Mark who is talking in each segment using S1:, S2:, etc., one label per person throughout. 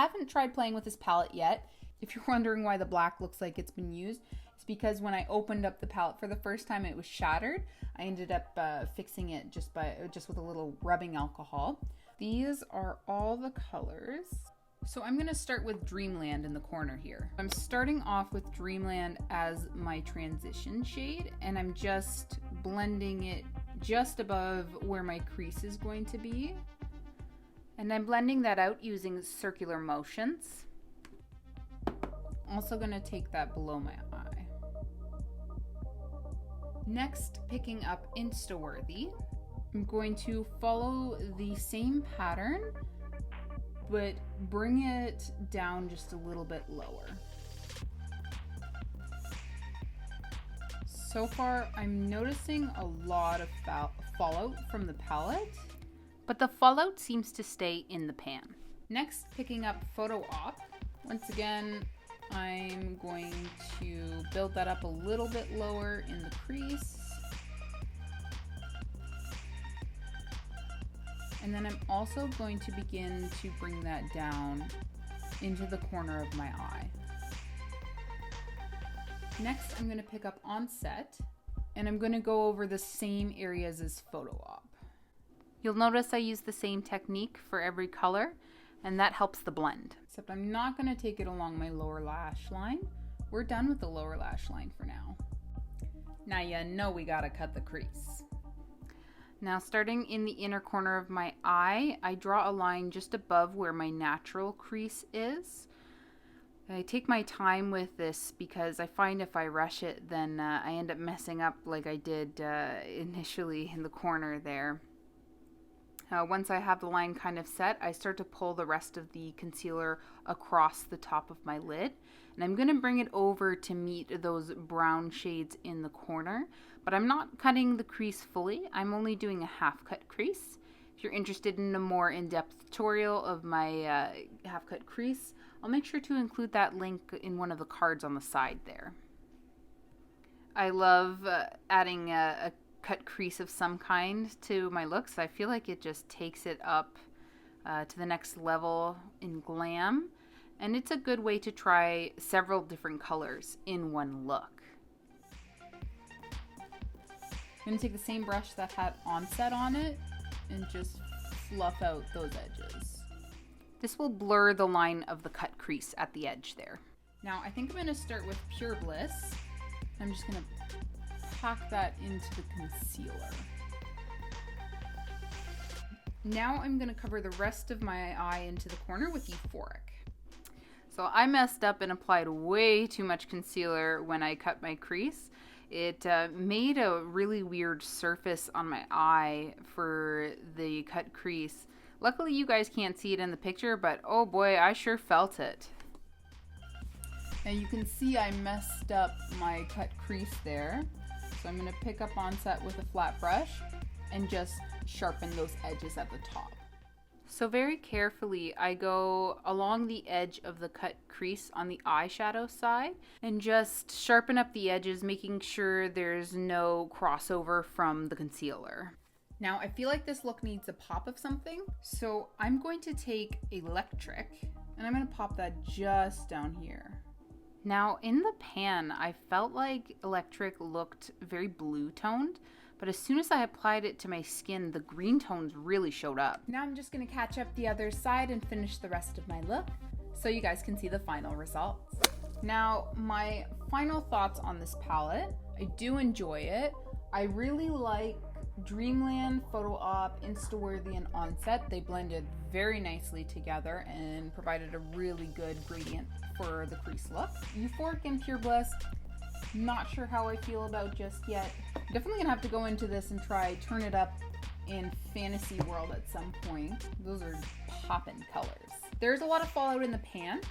S1: haven't tried playing with this palette yet. If you're wondering why the black looks like it's been used, it's because when I opened up the palette for the first time, it was shattered. I ended up fixing it just with a little rubbing alcohol. These are all the colors. So I'm gonna start with Dreamland in the corner here. I'm starting off with Dreamland as my transition shade, and I'm just blending it just above where my crease is going to be. And I'm blending that out using circular motions. Also gonna take that below my eye. Next, picking up Instaworthy. I'm going to follow the same pattern, but bring it down just a little bit lower. So far, I'm noticing a lot of fallout from the palette, but the fallout seems to stay in the pan. Next, picking up Photo Op. Once again, I'm going to build that up a little bit lower in the crease. And then I'm also going to begin to bring that down into the corner of my eye. Next, I'm going to pick up Onset, and I'm going to go over the same areas as Photo Op. You'll notice I use the same technique for every color, and that helps the blend. Except I'm not going to take it along my lower lash line. We're done with the lower lash line for now. Now you know we gotta cut the crease. Now starting in the inner corner of my eye, I draw a line just above where my natural crease is. I take my time with this because I find if I rush it, then I end up messing up like I did initially in the corner there. Once I have the line kind of set, I start to pull the rest of the concealer across the top of my lid. And I'm going to bring it over to meet those brown shades in the corner. But I'm not cutting the crease fully. I'm only doing a half-cut crease. If you're interested in a more in-depth tutorial of my half-cut crease, I'll make sure to include that link in one of the cards on the side there. I love adding a cut crease of some kind to my looks. I feel like it just takes it up to the next level in glam, and it's a good way to try several different colors in one look. I'm going to take the same brush that had Onset on it and just fluff out those edges. This will blur the line of the cut crease at the edge there. Now I think I'm going to start with Pure Bliss. I'm just going to pack that into the concealer. Now I'm going to cover the rest of my eye into the corner with Euphoric. So I messed up and applied way too much concealer when I cut my crease. It made a really weird surface on my eye for the cut crease. Luckily you guys can't see it in the picture, but oh boy, I sure felt it. Now you can see I messed up my cut crease there. So I'm going to pick up Onset with a flat brush and just sharpen those edges at the top. So very carefully I go along the edge of the cut crease on the eyeshadow side and just sharpen up the edges, making sure there's no crossover from the concealer. Now I feel like this look needs a pop of something, so I'm going to take Electric and I'm going to pop that just down here. Now in the pan, I felt like Electric looked very blue toned, but as soon as I applied it to my skin, the green tones really showed up. Now I'm just gonna catch up the other side and finish the rest of my look so you guys can see the final results. Now my final thoughts on this palette, I do enjoy it. I really like Dreamland, Photo Op, Instaworthy, and Onset. They blended very nicely together and provided a really good gradient for the crease look. Euphoric and Pure Bliss, not sure how I feel about just yet. Definitely gonna have to go into this and try turn it up in Fantasy World at some point. Those are poppin' colors. There's a lot of fallout in the pan,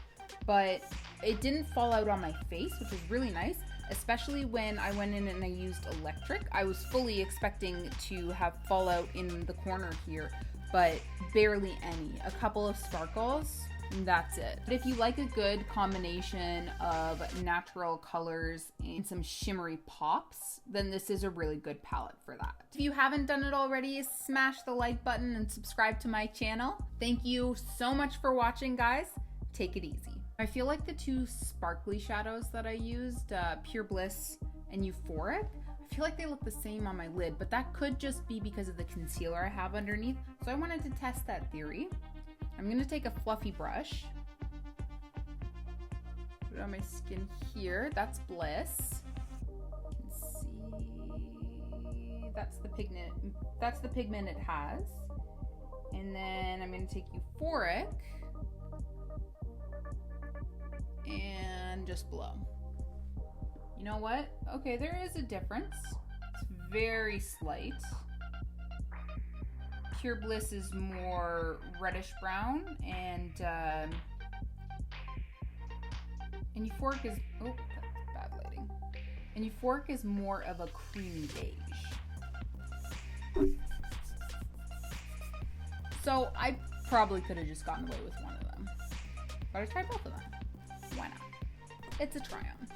S1: but it didn't fall out on my face, which is really nice. Especially when I went in and I used Electric. I was fully expecting to have fallout in the corner here, but barely any. A couple of sparkles, and that's it. But if you like a good combination of natural colors and some shimmery pops, then this is a really good palette for that. If you haven't done it already, smash the like button and subscribe to my channel. Thank you so much for watching, guys. take it easy. I feel like the two sparkly shadows that I used, Pure Bliss and Euphoric, I feel like they look the same on my lid, but that could just be because of the concealer I have underneath. So I wanted to test that theory. I'm gonna take a fluffy brush, put it on my skin here. That's Bliss. You can see that's the pigment it has. And then I'm gonna take Euphoric and just blow. You know what? Okay, there is a difference. It's very slight. Pure Bliss is more reddish brown, and Euphoric is, oh, that's bad lighting. And Euphoric is more of a creamy beige. So I probably could have just gotten away with one of them, but I tried both of them. Why not? It's a try-on.